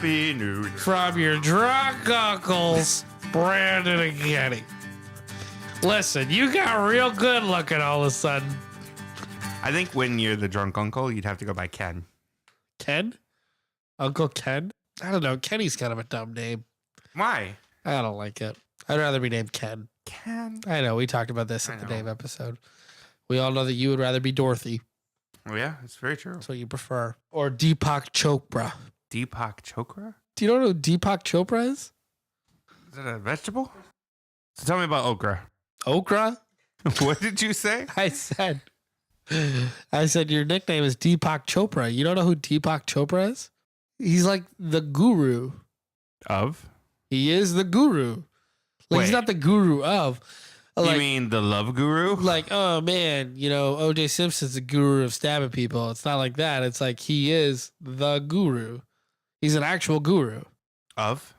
Happy New Year. From your drunk uncles, Brandon and Kenny. Listen, you got real good looking all of a sudden. I think when you're the drunk uncle, you'd have to go by Ken. Ken? Uncle Ken? I don't know. Kenny's kind of a dumb name. Why? I don't like it. I'd rather be named Ken. Ken. I know. We talked about this in the Dave episode. We all know that you would rather be Dorothy. Oh, yeah. It's very true. That's what you prefer. Or Deepak Chopra. Deepak Chopra? Do you know who Deepak Chopra is? Is that a vegetable? So tell me about okra. Okra? What did you say? I said your nickname is Deepak Chopra. You don't know who Deepak Chopra is? He's like the guru. Of? He is the guru. Like, he's Wait. not the guru of. Like, You mean the love guru? like, oh man, you know, OJ Simpson's the guru of stabbing people. It's not like that. It's like he is the guru. He's an actual guru. Of?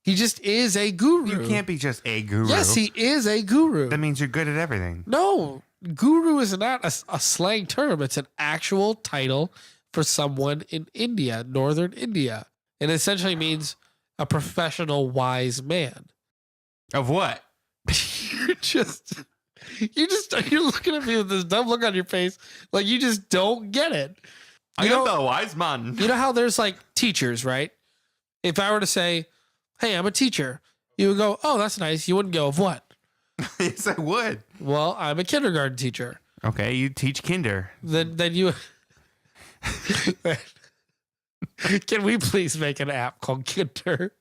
He just is a guru. You can't be just a guru. Yes, he is a guru. That means you're good at everything. No, guru is not a slang term. It's an actual title for someone in India, northern India. It essentially means a professional wise man. Of what? You're looking at me with this dumb look on your face, like you just don't get it. I am the wise man. You know how there's like teachers, right? If I were to say, "Hey, I'm a teacher," you would go, "Oh, that's nice." You wouldn't go, "Of what?" Yes, I would. Well, I'm a kindergarten teacher. Okay, you teach kinder. Then you. Can we please make an app called Kinder?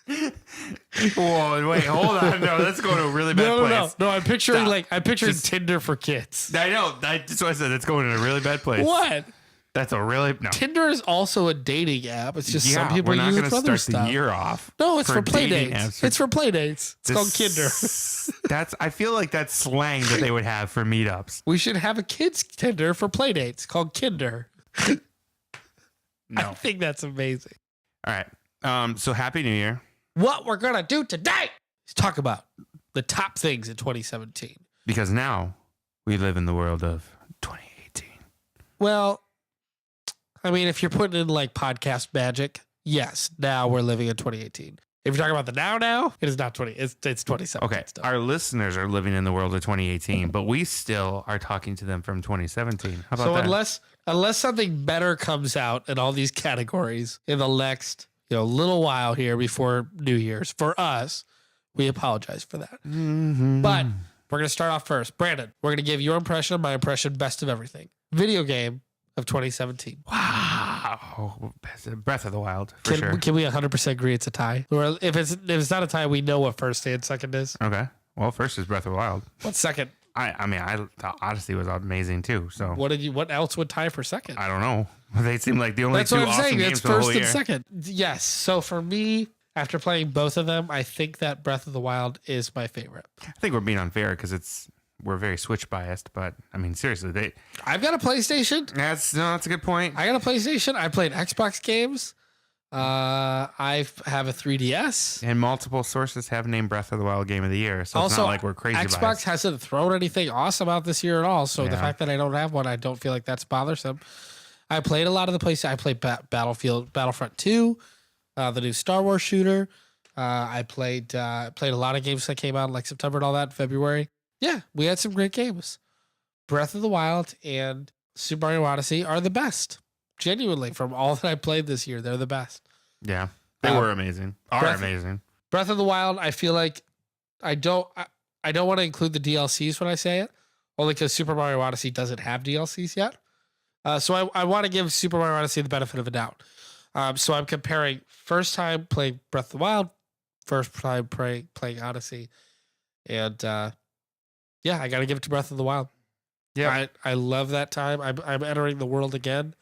Whoa, wait, hold on. No, let's go to a really bad place. No. I'm picturing Stop. Just- Tinder for kids. I know. That's what I said. It's going in a really bad place. What? That's a really no. Tinder is also a dating app. It's just some people we're not use it gonna for other start stuff. the year off. No, it's for play dating dates. apps. It's for play dates. It's called Kinder. That's. I feel like that's slang that they would have for meetups. We should have a kids Tinder for play dates called Kinder. I No. think that's amazing. All right. So happy New Year. What we're gonna do today is talk about the top things in 2017. Because now we live in the world of 2018. Well, I mean, if you're putting in like podcast magic, yes, now we're living in 2018. If you're talking about the now, it is not 20. It's 2017. Okay. Still. Our listeners are living in the world of 2018, but we still are talking to them from 2017. How about So that? unless something better comes out in all these categories in the next little while here before New Year's, for us, we apologize for that. Mm-hmm. But we're gonna start off first. Brandon, we're gonna give your impression of my impression, best of everything. Video game of 2017. Wow. Breath of the Wild, for sure. Can we 100% agree it's a tie? Or if it's not a tie, we know what first and second is. Okay. Well, first is Breath of the Wild. What's second? I thought Odyssey was amazing too. So What else would tie for second? I don't know. They seem like the only That's two what I'm awesome saying. games It's for the whole first and year. second. Yes. So for me, after playing both of them, I think that Breath of the Wild is my favorite. I think we're being unfair because we're very Switch biased, but I mean seriously, I've got a PlayStation. that's a good point. I got a PlayStation. I played Xbox games. I have a 3DS. And multiple sources have named Breath of the Wild Game of the Year, so it's Also, not like we're crazy Xbox biased. hasn't thrown anything awesome out this year at all. So the Yeah. fact that I don't have one, I don't feel like that's bothersome. I played a lot of the places. I played Battlefront 2, the new Star Wars shooter. I played a lot of games that came out in like September and all that, February. Yeah, we had some great games. Breath of the Wild and Super Mario Odyssey are the best. Genuinely, from all that I played this year, they're the best. Yeah, they were amazing. Amazing. Breath of the Wild, I feel like I don't want to include the DLCs when I say it, only because Super Mario Odyssey doesn't have DLCs yet. So I want to give Super Mario Odyssey the benefit of a doubt. So I'm comparing first time playing Breath of the Wild, first time playing Odyssey, and yeah, I got to give it to Breath of the Wild. Yeah, I love that time. I'm entering the world again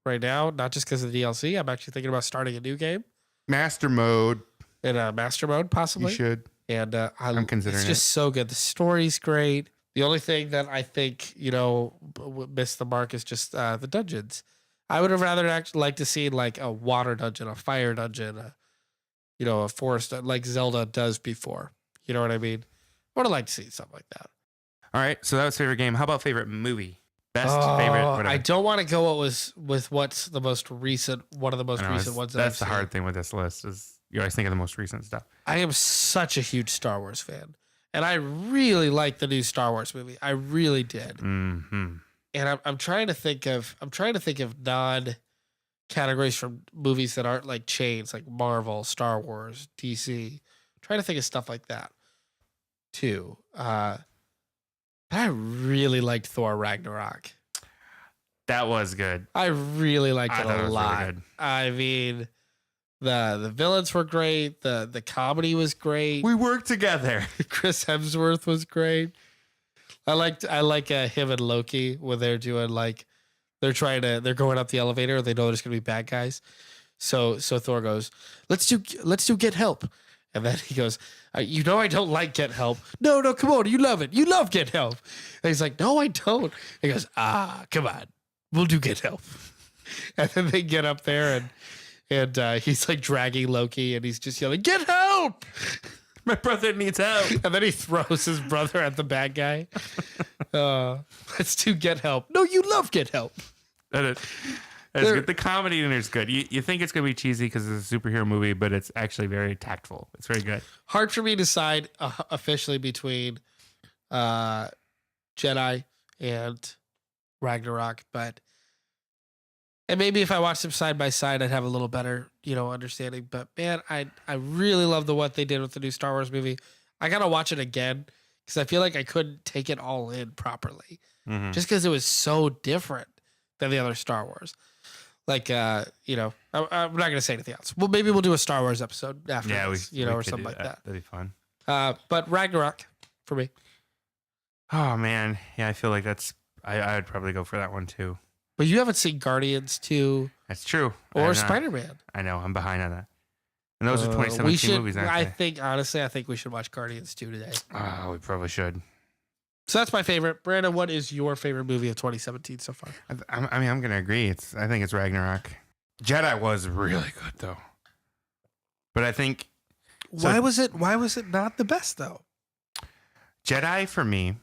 right now, not just because of the DLC. I'm actually thinking about starting a new game Master Mode. in Master Mode, possibly. You should. And I'm considering it's just so good. The story's great. The only thing that I think, missed the mark is just the dungeons. I would have rather actually like to see like a water dungeon, a fire dungeon, a forest like Zelda does before. You know what I mean? I would have liked to see something like that. All right, so that was favorite game. How about favorite movie? Best, favorite, whatever. I don't want to go with what's the most recent, one of the most I know, recent ones. that's that the I've hard thing with this list is you always think of the most recent stuff. I am such a huge Star Wars fan, and I really like the new Star Wars movie. I really did. Mm-hmm. And I'm trying to think of non categories from movies that aren't like chains, like Marvel, Star Wars, DC. Trying to think of stuff like that too. I really liked Thor Ragnarok. That was good. I really liked I it thought it a was lot. really good. I mean, the villains were great. The comedy was great. We worked together. Chris Hemsworth was great. I like him and Loki when they're doing like they're going up the elevator. They know there's gonna be bad guys. So Thor goes, let's do Get Help. And then he goes, I don't like Get Help. No, come on. You love it. You love Get Help. And he's like, no, I don't. He goes, come on. We'll do Get Help. And then they get up there and he's like dragging Loki and he's just yelling, Get Help. My brother needs help. And then he throws his brother at the bad guy. Let's do Get Help. No, you love Get Help. That's good. The comedy in there's good. You think it's going to be cheesy because it's a superhero movie, but it's actually very tactful. It's very good. Hard for me to decide officially between Jedi and Ragnarok, and maybe if I watched them side by side, I'd have a little better, understanding. But man, I really love what they did with the new Star Wars movie. I gotta watch it again because I feel like I couldn't take it all in properly, just because it was so different than the other Star Wars. Like, I'm not gonna say anything else. Well, maybe we'll do a Star Wars episode after, we or could something do like that. That'd be fun. But Ragnarok for me. Oh man, yeah, I feel like I'd probably go for that one too. But you haven't seen Guardians 2 That's true. or Spider-Man. I know, I'm behind on that. And those are 2017 movies, aren't they? I think we should watch Guardians 2 today. Oh, we probably should. So that's my favorite. Brandon, what is your favorite movie of 2017 so far? I'm gonna agree. I think it's Ragnarok. Jedi was really good though, but I think why was it not the best though? Jedi for me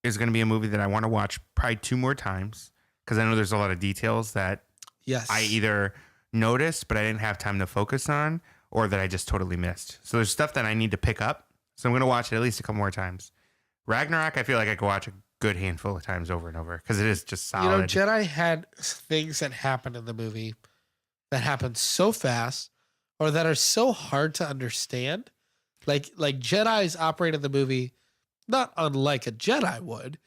is gonna be a movie that I want to watch probably 2 more times because I know there's a lot of details that I either noticed but I didn't have time to focus on, or that I just totally missed. So there's stuff that I need to pick up. So I'm gonna watch it at least a couple more times. Ragnarok, I feel like I could watch a good handful of times over and over because it is just solid. Jedi had things that happened in the movie that happened so fast or that are so hard to understand. Like Jedis operate in the movie not unlike a Jedi would,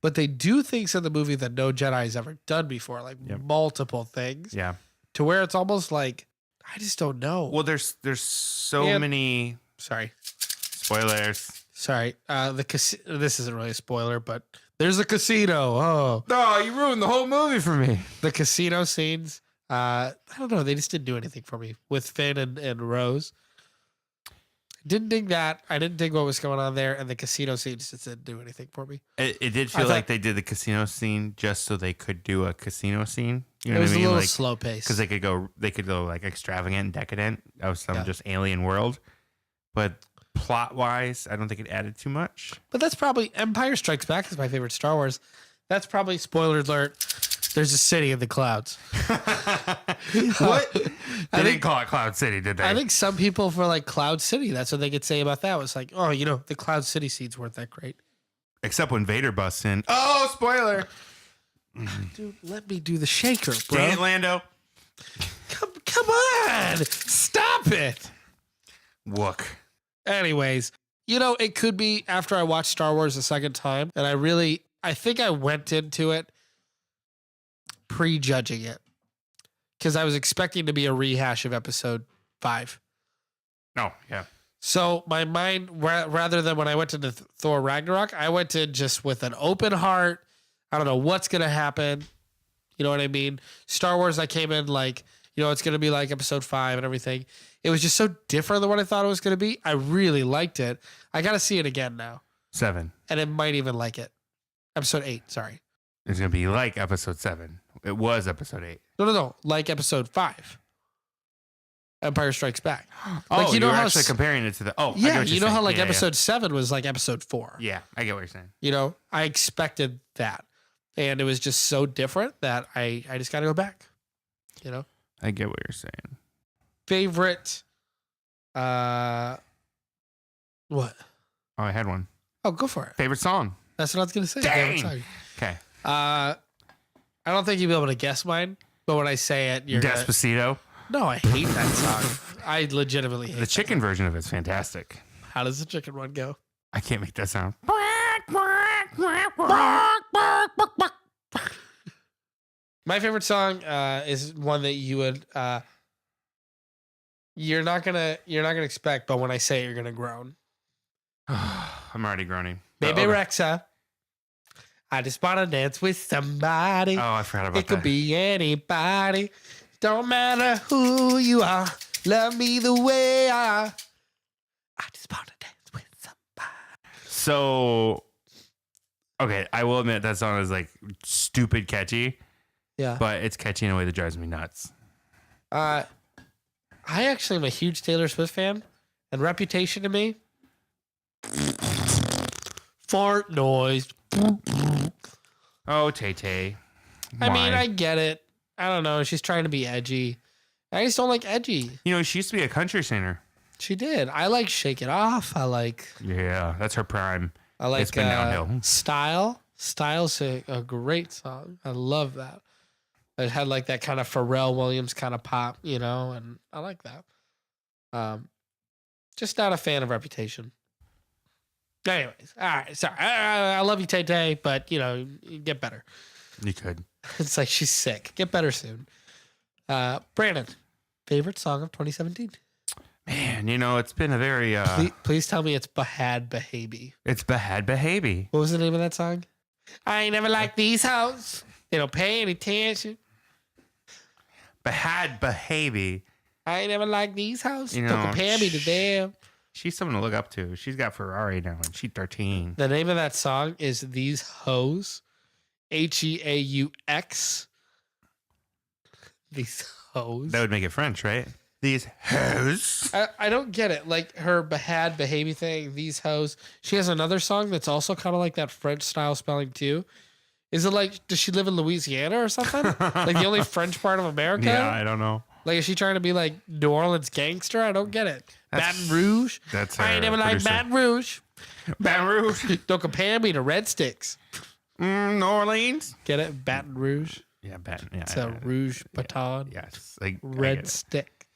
but they do things in the movie that no Jedi has ever done before, like multiple things. Yeah. To where it's almost like, I just don't know. Well, there's so many... Sorry. Spoilers. Sorry, this isn't really a spoiler, but there's a casino. Oh, you ruined the whole movie for me. The casino scenes. I don't know. They just didn't do anything for me with Finn and Rose. Didn't dig that. I didn't dig what was going on there, and the casino scenes just didn't do anything for me. It did feel like they did the casino scene just so they could do a casino scene. You know what I mean? It was a little slow pace because they could go like extravagant and decadent of some just alien world, but plot wise, I don't think it added too much. But that's probably Empire Strikes Back is my favorite Star Wars. That's probably, spoiler alert, there's a city in the clouds. What? They didn't call it Cloud City, did they? I think some people for like Cloud City, that's what they could say about that. Was like, oh, the Cloud City scenes weren't that great. Except when Vader busts in. Oh, spoiler. Dude, let me do the shaker, bro. Dang it, Lando. Come on. Stop it. Wook. Anyways, it could be after I watched Star Wars a second time, and I think I went into it prejudging it because I was expecting to be a rehash of episode 5. Oh, yeah. So my mind, rather than when I went into Thor Ragnarok, I went in just with an open heart. I don't know what's going to happen. You know what I mean? Star Wars, I came in like, it's going to be like episode 5 and everything. It was just so different than what I thought it was going to be. I really liked it. I got to see it again now. 7. And it might even like it. Episode 8, sorry. It's going to be like episode 7. It was episode 8. No. Like episode 5. Empire Strikes Back. Oh, like, you're actually comparing it to the... Oh, yeah. I get what how like episode 7 was like episode 4. Yeah, I get what you're saying. I expected that. and it was just so different that I just got to go back. You know, I get what you're saying. Favorite, what? Oh, I had one. Oh, go for it. Favorite song. That's what I was gonna say. Dang. Favorite song. Okay. I don't think you'll be able to guess mine, but when I say it, you're Despacito. No, I hate that song. I legitimately hate the chicken version of it's fantastic. How does the chicken one go? I can't make that sound. My favorite song is one that you would you're not gonna expect, but when I say it, you're gonna groan. I'm already groaning. Baby Rexha. I just wanna dance with somebody. Oh, I forgot about that. It could be anybody. Don't matter who you are. Love me the way I are. I just wanna dance with somebody. So, okay, I will admit that song is like stupid catchy. Yeah. But it's catchy in a way that drives me nuts. I actually am a huge Taylor Swift fan, and Reputation to me, fart noise. Oh, Tay-Tay. I mean, I get it. I don't know. She's trying to be edgy. I just don't like edgy. You know, she used to be a country singer. She did. I like Shake It Off. I like. Yeah, that's her prime. I like. It's been downhill. Style. Style's a great song. I love that. It had like that kind of Pharrell Williams kind of pop, you know, and I like that. Just not a fan of Reputation. Anyways, all right, sorry. I love you, Tay-Tay, but you know, you get better. You could. It's like she's sick. Get better soon. Brandon, favorite song of 2017? Man, you know, it's been a very... Please tell me it's Bahad Bahabi. It's Bahad Bahabi. What was the name of that song? I ain't never liked these hoes. They don't pay any attention. Bahad Bahabi. I ain't never liked these hoes. You know, don't compare me to them. She's someone to look up to. She's got Ferrari now, and she's 13. The name of that song is These Hoes. Heaux. These hoes. That would make it French, right? These hoes. I don't get it. Like her Bahad Bahabi thing, these hoes. She has another song that's also kind of like that French style spelling too. Is it like, does she live in Louisiana or something? Like the only French part of America? Yeah, I don't know. Like, is she trying to be like New Orleans gangster? I don't get it. Baton Rouge? That's her I ain't never like Baton Rouge. Baton Rouge. Don't compare me to Red Sticks. New Orleans. Get it? Baton Rouge. Yeah, Baton. Yeah, it's a Rouge baton. Yeah, yes. Like, Red Stick.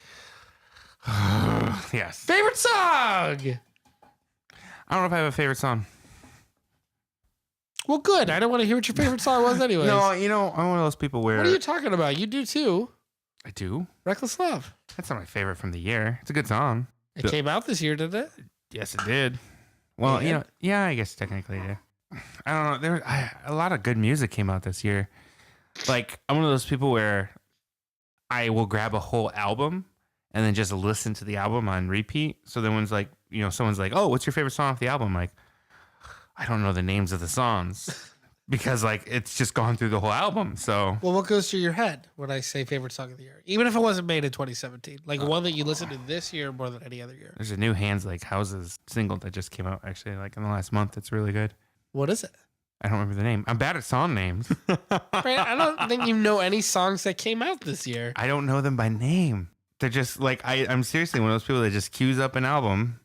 Yes. Favorite song? I don't know if I have a favorite song. Well, good. I don't want to hear what your favorite song was anyways. No, you know, I'm one of those people where... What are you talking about? You do too. I do? Reckless Love. That's not my favorite from the year. It's a good song. It came out this year, didn't it? Yes, it did. Well, you know, yeah, I guess technically it did. I don't know. A lot of good music came out this year. Like, I'm one of those people where I will grab a whole album and then just listen to the album on repeat. So then when like, you know, someone's like, oh, what's your favorite song off the album? I'm like, I don't know the names of the songs because like it's just gone through the whole album. So, well, what goes through your head when I say favorite song of the year? Even if it wasn't made in 2017, like one that you listened to this year more than any other year. There's a new Hands Like Houses single that just came out actually like in the last month. It's really good. What is it? I don't remember the name. I'm bad at song names. I don't think you know any songs that came out this year. I don't know them by name. They're just like, I'm seriously one of those people that just queues up an album.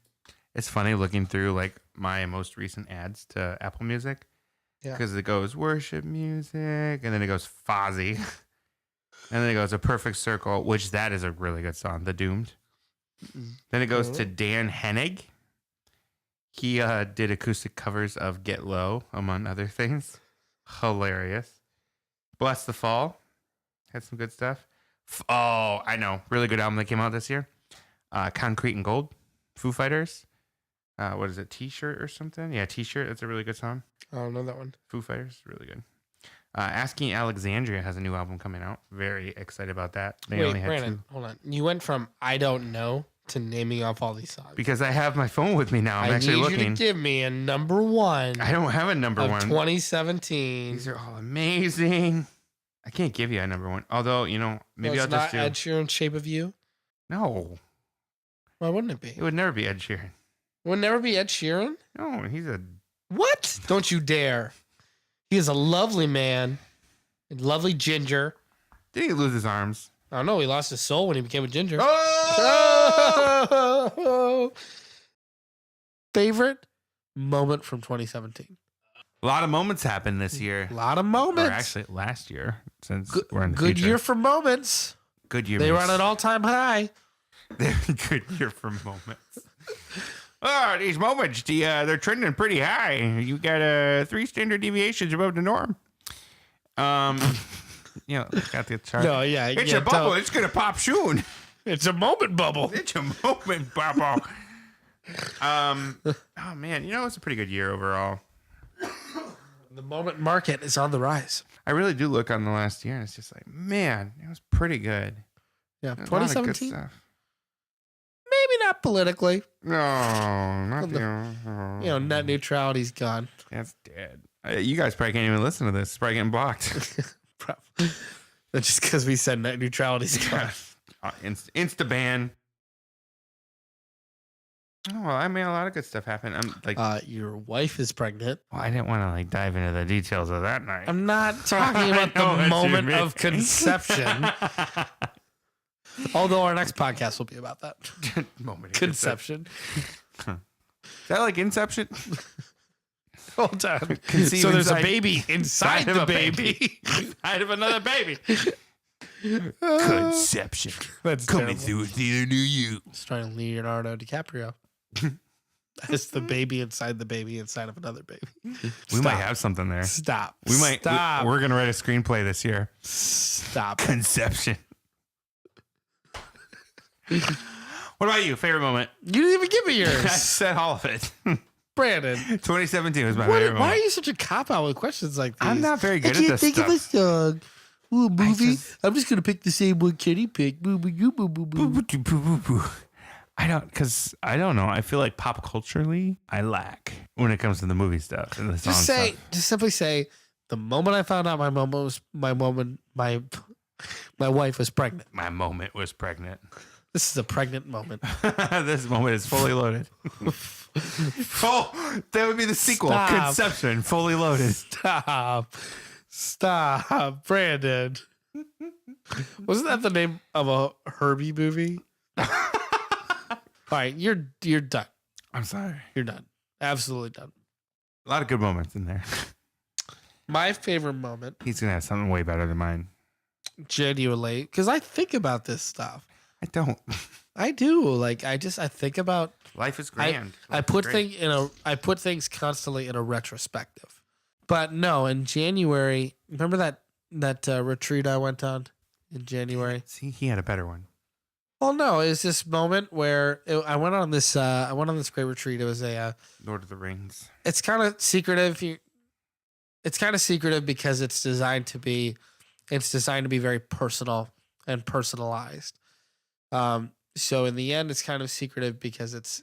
It's funny looking through like my most recent ads to Apple Music. Yeah. Because it goes worship music and then it goes Fozzy. And then it goes A Perfect Circle, which that is a really good song, The Doomed. Then it goes to Dan Hennig. He did acoustic covers of Get Low, among other things. Hilarious. Bless the Fall. Had some good stuff. Oh, I know. Really good album that came out this year. Concrete and Gold. Foo Fighters. What is it? T-Shirt or something? Yeah, T-Shirt. That's a really good song. I don't know that one. Foo Fighters. Really good. Asking Alexandria has a new album coming out. Very excited about that. Wait, only had Brandon, hold on. You went from I don't know to naming off all these songs. Because I have my phone with me now. I'm actually looking. I need you to give me a number one. I don't have a number one. 2017. These are all amazing. I can't give you a number one. Although, you know, maybe I'll just do... Ed Sheeran's Shape of You? No. Why wouldn't it be? It would never be Ed Sheeran. It would never be Ed Sheeran? No, he's a... What? Don't you dare. He is a lovely man, a lovely ginger. Did he lose his arms? I don't know. He lost his soul when he became a ginger. Oh! Favorite moment from 2017? A lot of moments happened this year. A lot of moments. Or actually, last year, since we're in the good future. year for moments. Good year. They were on an all-time high. Good year for moments. Oh, these moments, they're trending pretty high. You got 3 standard deviations above the norm. Got the chart. No, yeah. It's a bubble. It's going to pop soon. It's a moment bubble. It's a moment bubble. Oh, man. It's a pretty good year overall. The moment market is on the rise. I really do look on the last year, and it's just like, man, it was pretty good. Yeah, 2017. Maybe not politically. No, not net neutrality's gone. That's dead. You guys probably can't even listen to this. It's probably getting blocked. Probably. That's just because we said net neutrality's gone. Insta ban. Oh, well, I mean, a lot of good stuff happened. I'm like, your wife is pregnant. Well, I didn't want to dive into the details of that night. I'm not talking about the moment of conception. Although our next podcast will be about that moment of conception. Is that like Inception? Hold on. So there's a baby inside the baby. Inside of another baby. Conception. That's coming through theater near you. Starring Leonardo DiCaprio. It's the baby inside the baby inside of another baby. We might have something there. Stop. We might. Stop. We're gonna write a screenplay this year. Stop. Conception. What about you? Favorite moment? You didn't even give me yours. I said all of it. Brandon. 2017 was my favorite moment. Why are you such a cop-out with questions like these? I'm not very good at this stuff. I can't think of a song. Ooh, a movie. I'm just going to pick the same one Kenny picked. Boo, boo, boo, boo, boo, boo. I don't know. I feel like pop culturally, I lack when it comes to the movie stuff and the song stuff. Just simply say, the moment I found out my wife was pregnant. My moment was pregnant. This is a pregnant moment. This moment is fully loaded. That would be the sequel. Stop. Conception, fully loaded. Stop, Brandon. Wasn't that the name of a Herbie movie? All right, you're done. I'm sorry. You're done. Absolutely done. A lot of good moments in there. My favorite moment. He's gonna have something way better than mine. Genuinely, because I think about this stuff. I don't. I do. Like I think about life is grand. I put things constantly in a retrospective. But no, in January, remember that retreat I went on in January? See, he had a better one. Well, no, it's this moment where I went on this great retreat. It was a Lord of the Rings. It's kind of secretive. It's kind of secretive because it's designed to be very personal and personalized. So in the end, it's kind of secretive because it's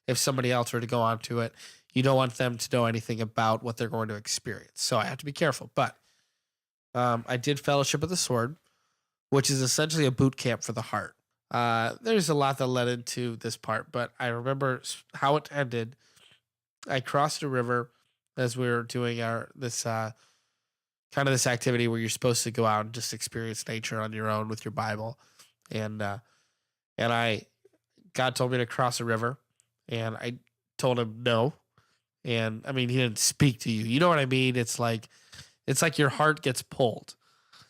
if somebody else were to go onto it, you don't want them to know anything about what they're going to experience. So I have to be careful. But I did Fellowship of the Sword, which is essentially a boot camp for the heart. There's a lot that led into this part, but I remember how it ended. I crossed a river as we were doing this activity where you're supposed to go out and just experience nature on your own with your Bible. And God told me to cross a river, and I told him no. And I mean, he didn't speak to you. You know what I mean? It's like your heart gets pulled.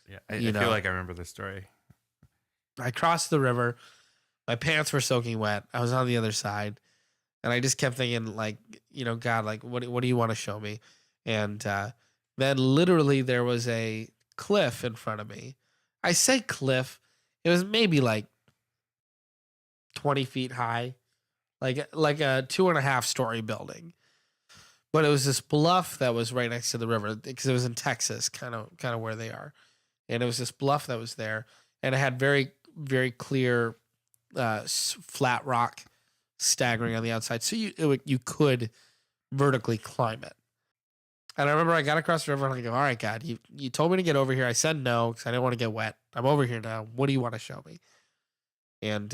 Yeah, I feel like I remember this story. I crossed the river. My pants were soaking wet. I was on the other side, and I just kept thinking, like, God, like, what do you want to show me? And then literally there was a cliff in front of me. I say cliff. It was maybe like 20 feet high, like a 2.5-story building. But it was this bluff that was right next to the river because it was in Texas, kind of where they are. And it was this bluff that was there, and it had very, very clear flat rock staggering on the outside. So you could vertically climb it. And I remember I got across the river and I go, all right, God, you told me to get over here. I said no because I didn't want to get wet. I'm over here now. What do you want to show me? And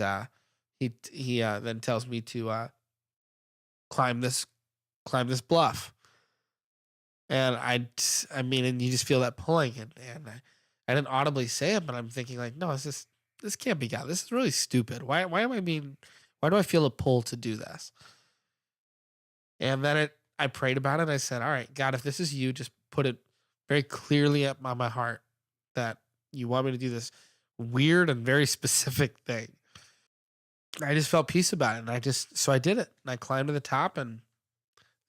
he then tells me to climb this bluff. And I mean, and you just feel that pulling, and I didn't audibly say it, but I'm thinking like, no, this can't be God. This is really stupid. Why do I feel a pull to do this? And then I prayed about it. I said, all right, God, if this is you, just put it very clearly up on my heart that you want me to do this weird and very specific thing. I just felt peace about it. And so I did it. And I climbed to the top, and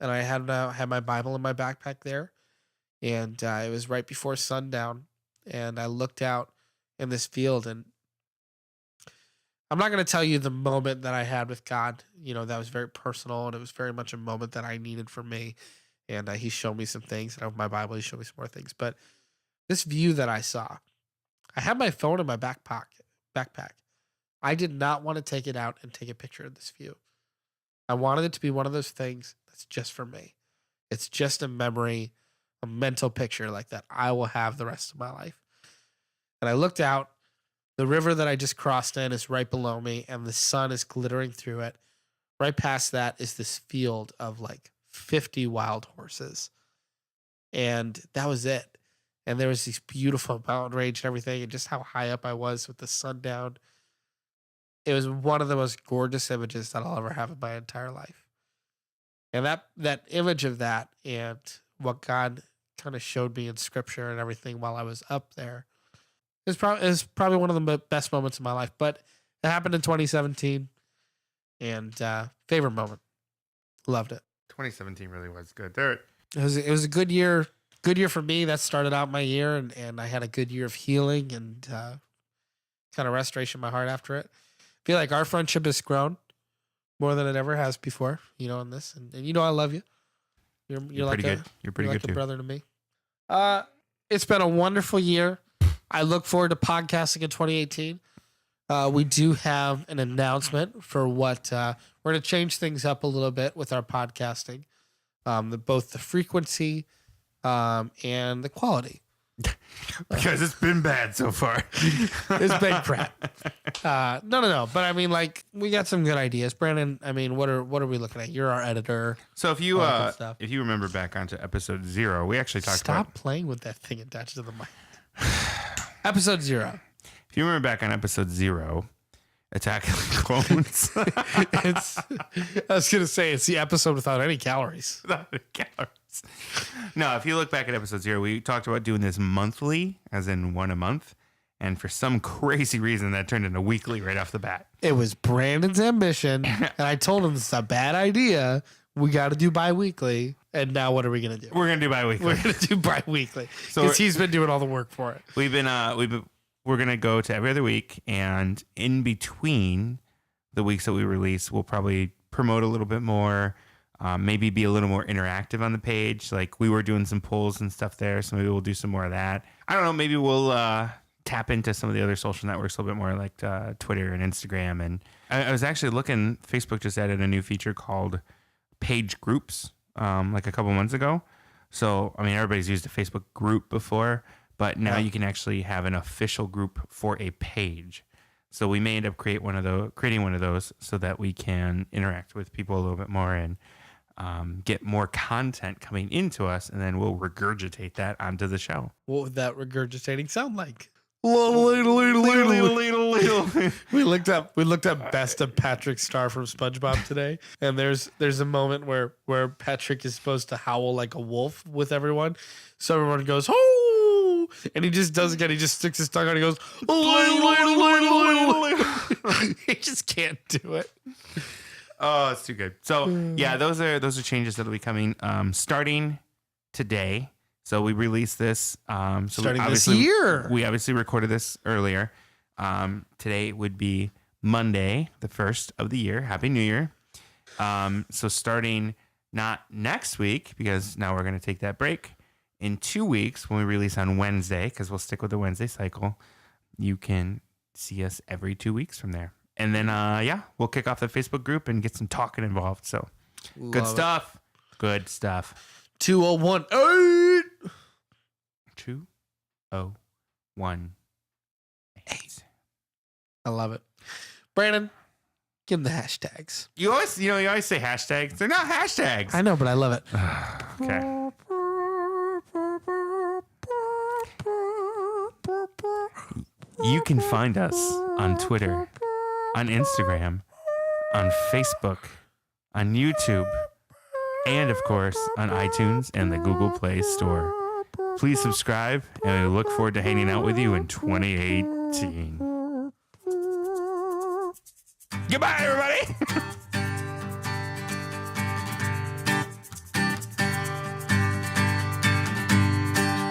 I had my Bible in my backpack there. And it was right before sundown. And I looked out in this field, and I'm not going to tell you the moment that I had with God. That was very personal, and it was very much a moment that I needed for me. And he showed me some things. And with my Bible, he showed me some more things. But this view that I saw, I had my phone in my backpack. I did not want to take it out and take a picture of this view. I wanted it to be one of those things that's just for me. It's just a memory, a mental picture like that I will have the rest of my life. And I looked out. The river that I just crossed in is right below me, and the sun is glittering through it. Right past that is this field of like 50 wild horses. And that was it. And there was this beautiful mountain range and everything, and just how high up I was with the sun down. It was one of the most gorgeous images that I'll ever have in my entire life. And that image of that and what God kind of showed me in scripture and everything while I was up there is probably one of the best moments of my life. But it happened in 2017, and favorite moment. Loved it. 2017 really was good. It was a good year. Good year for me. That started out my year, and I had a good year of healing and kind of restoration in my heart after it. I feel like our friendship has grown more than it ever has before, in this. And I love you. You're like pretty good. You're pretty good like too. A brother to me. It's been a wonderful year. I look forward to podcasting in 2018. We do have an announcement for what we're going to change things up a little bit with our podcasting, both the frequency and the quality. Because it's been bad so far. It's been crap. No. But I mean, like, we got some good ideas. Brandon, I mean, what are we looking at? You're our editor. So if you remember back onto episode 0, we actually talked about... Stop playing with that thing attached to the mic. Episode 0. If you remember back on episode 0, Attack of the Clones. I was going to say, it's the episode without any calories. Without any calories. No, if you look back at episode 0, we talked about doing this monthly, as in one a month. And for some crazy reason, that turned into weekly right off the bat. It was Brandon's ambition. And I told him it's a bad idea. We got to do bi-weekly. And now what are we going to do? We're going to do bi-weekly. We're going to do bi-weekly. Because he's been doing all the work for it. We're going to go to every other week. And in between the weeks that we release, we'll probably promote a little bit more. Maybe be a little more interactive on the page. Like, we were doing some polls and stuff there, so maybe we'll do some more of that. I don't know. Maybe we'll tap into some of the other social networks a little bit more, like Twitter and Instagram. And I was actually looking. Facebook just added a new feature called Page Groups, like a couple months ago. So, I mean, everybody's used a Facebook group before, but now you can actually have an official group for a page. So we may end up creating one of those so that we can interact with people a little bit more and get more content coming into us, and then we'll regurgitate that onto the show. What would that regurgitating sound like? We looked up best of Patrick Star from SpongeBob today, and there's a moment where Patrick is supposed to howl like a wolf with everyone, so everyone goes "oh," and he just does it again. He just sticks his tongue out and he goes he just can't do it. Oh, it's too good. So yeah, those are changes that'll be coming starting today. So we released this starting this year. We obviously recorded this earlier. Today would be Monday, the 1st of the year. Happy New Year. So starting not next week, because now we're going to take that break. In 2 weeks, when we release on Wednesday, because we'll stick with the Wednesday cycle, you can see us every 2 weeks from there. And then, we'll kick off the Facebook group and get some talking involved. So good stuff. Good stuff. 2018. 2018. I love it. Brandon, give them the hashtags. You always say hashtags. They're not hashtags. I know, but I love it. Okay. You can find us on Twitter, on Instagram, on Facebook, on YouTube, and of course on iTunes and the Google Play Store. Please subscribe, and we look forward to hanging out with you in 2018. Goodbye, everybody.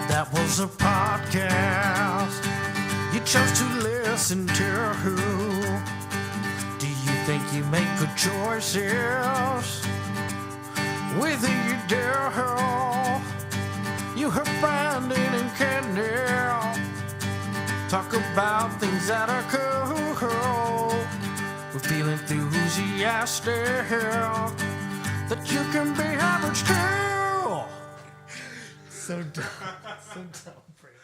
That was a podcast you chose to listen to. Do you think you make good choices? Whether you do, you heard Brandon and Candy talk about things that are cool. We're feeling enthusiastic that you can be average too. So dumb. So dumb, Brandon.